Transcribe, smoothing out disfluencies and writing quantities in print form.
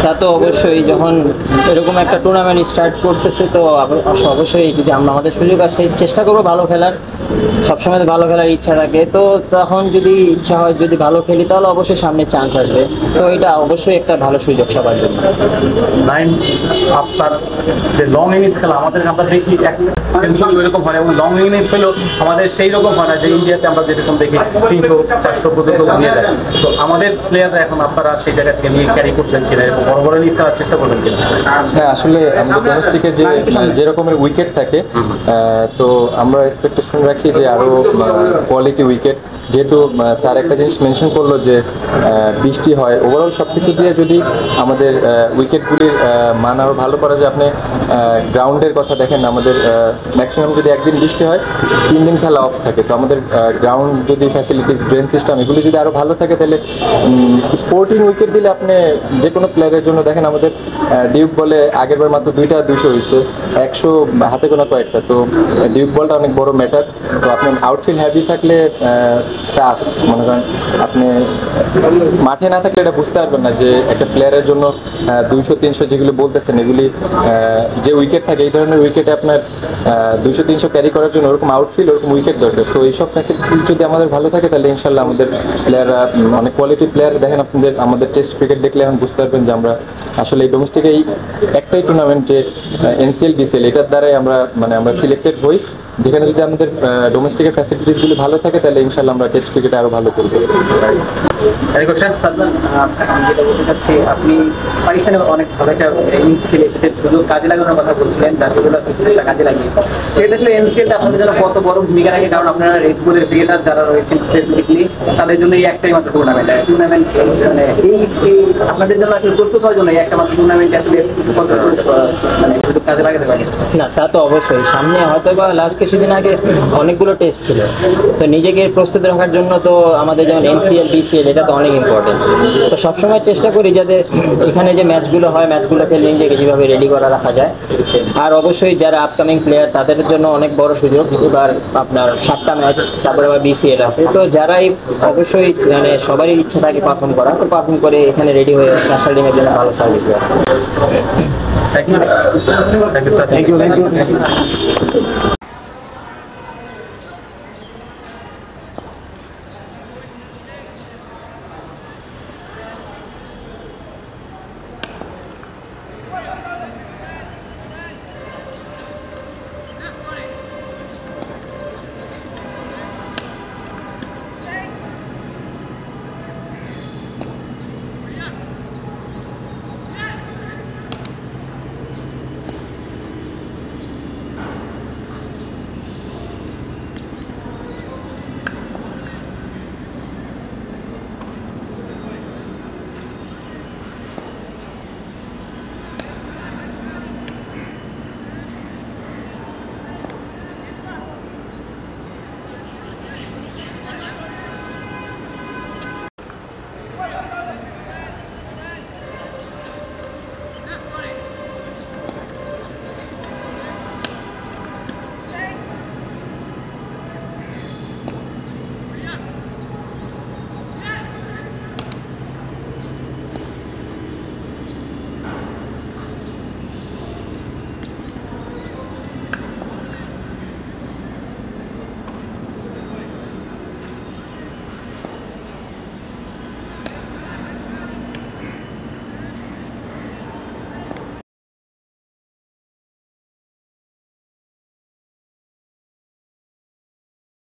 তা তো অবশ্যই, যখন এরকম একটা টুর্নামেন্ট স্টার্ট করতেছে তো অবশ্যই যদি আমরা আমাদের সুযোগ আসে চেষ্টা করবো ভালো খেলার, সবসময় তো ভালো খেলার ইচ্ছা থাকে, তো তখন যদি ইচ্ছা হয় যদি ভালো খেলি তাহলে অবশ্যই সামনে চান্স আসবে। তো এটা অবশ্যই একটা ভালো সুযোগ সবার জন্য। নাইম, আপনার যে লং ইনিংস খেলা আমাদের আমরা দেখি সেঞ্চুরি ওইরকম হয়, এবং লং ইনিংস হলেও আমাদের সেই রকম হয় না যে ইন্ডিয়াতে আমরা যেরকম দেখি 300-400 পর্যন্ত নিয়ে যায়। তো আমাদের প্লেয়াররা এখন আপনারা সেই জায়গা থেকে নিয়ে ক্যারি করছেন কিনা, এবং বড় বড় ইনিংস খেলার চেষ্টা করবেন কিনা? হ্যাঁ, আসলে আমাদের ডোমেস্টিকে যে রকমের উইকেট থাকে, তো আমরা এক্সপেকটেশন রাখি যে আরো কোয়ালিটি উইকেট, যেহেতু স্যার একটা জিনিস মেনশন করলো যে বৃষ্টি হয়, ওভারঅল সব কিছু দিয়ে যদি আমাদের উইকেটগুলির মান আরও ভালো করা যায়। আপনি গ্রাউন্ডের কথা দেখেন, আমাদের ম্যাক্সিমাম যদি একদিন বৃষ্টি হয় 3 দিন খেলা অফ থাকে। তো আমাদের গ্রাউন্ড যদি ফ্যাসিলিটিস, ড্রেন সিস্টেম এগুলি যদি আরও ভালো থাকে তাহলে স্পোর্টিং উইকেট দিলে আপনি যে কোনো প্লেয়ারের জন্য দেখেন, আমাদের ডিউক বলে আগেরবার মাত্র 2টা 200 হয়েছে, 100 হাতে গোনা কয়েকটা। তো ডিউক বলটা অনেক বড় ম্যাটার। তো আপনার আউটফিল্ড হ্যাভি থাকলে টাফ, মনে করেন আপনি মাঠে না থাকলে এটা বুঝতে পারবেন না যে একটা প্লেয়ারের জন্য 200-300 যেগুলো বলতেছেন এগুলি যে উইকেট থাকে, এই ধরনের উইকেটে আপনার 200-300 ক্যারি করার জন্য ওরকম আউটফিল্ড, ওরকম উইকেট দরকার। তো এইসব ফ্যাসিলিটিস যদি আমাদের ভালো থাকে তাহলে ইনশাল্লাহ আমাদের প্লেয়াররা অনেক কোয়ালিটি প্লেয়ার। দেখেন আমাদের টেস্ট ক্রিকেট দেখলে এখন বুঝতে পারবেন যে আমরা আসলে এই ডোমেস্টিকে এই একটাই টুর্নামেন্ট যে NCL BCL, এটার দ্বারাই আমরা সিলেক্টেড হই। যেখানে যদি আমাদের ডোমেস্টিকের ফ্যাসিলিটিসগুলি ভালো থাকে তাহলে ইনশাল্লাহ আমরা টেস্ট ক্রিকেটে আরও ভালো করবো। আপনি পাকিস্তানে অনেক ভালো একটা ইনিংস খেলে সেটার সুযোগ কাজে লাগানোর কথা বলছিলেন, তারগুলো কাজে লাগিয়েছে। এটা আসলে NCLটা আপনাদের জন্য কত বড় ভূমিকা রাখে? কারণ আপনারা রেড বুলের ক্রিকেটার যারা রয়েছেন স্পেসিফিকলি তাদের জন্য এই একটাই মাত্র টুর্নামেন্ট মানে এই আপনাদের জন্য আসলে প্রস্তুত হওয়ার জন্য এই একটা মাত্র টুর্নামেন্ট আসলে কত মানে সুযোগ কাজে লাগাতে পারে? না, তা তো অবশ্যই। সামনে হয়তো বা লাস্ট কিছুদিন আগে অনেকগুলো টেস্ট ছিল, তো নিজেকে প্রস্তুত রাখার জন্য তো আমাদের যেমন NCL BCL এটা তো অনেক ইম্পর্টেন্ট। তো সবসময় চেষ্টা করি যাতে এখানে যে ম্যাচগুলো হয় ম্যাচগুলোকে নিজেকে যেভাবে রেডি করা রাখা যায়। আর অবশ্যই যারা আপকামিং প্লেয়ার তাদের জন্য অনেক বড় সুযোগ, এবার আপনার 7টা ম্যাচ, তারপরে আবার BCL আছে। তো যারাই অবশ্যই মানে সবারই ইচ্ছা থাকে পারফর্ম করা, তো পারফর্ম করে এখানে রেডি হয়ে ন্যাশনাল টিমের জন্য ভালো সার্ভিস দেওয়া। Thank you.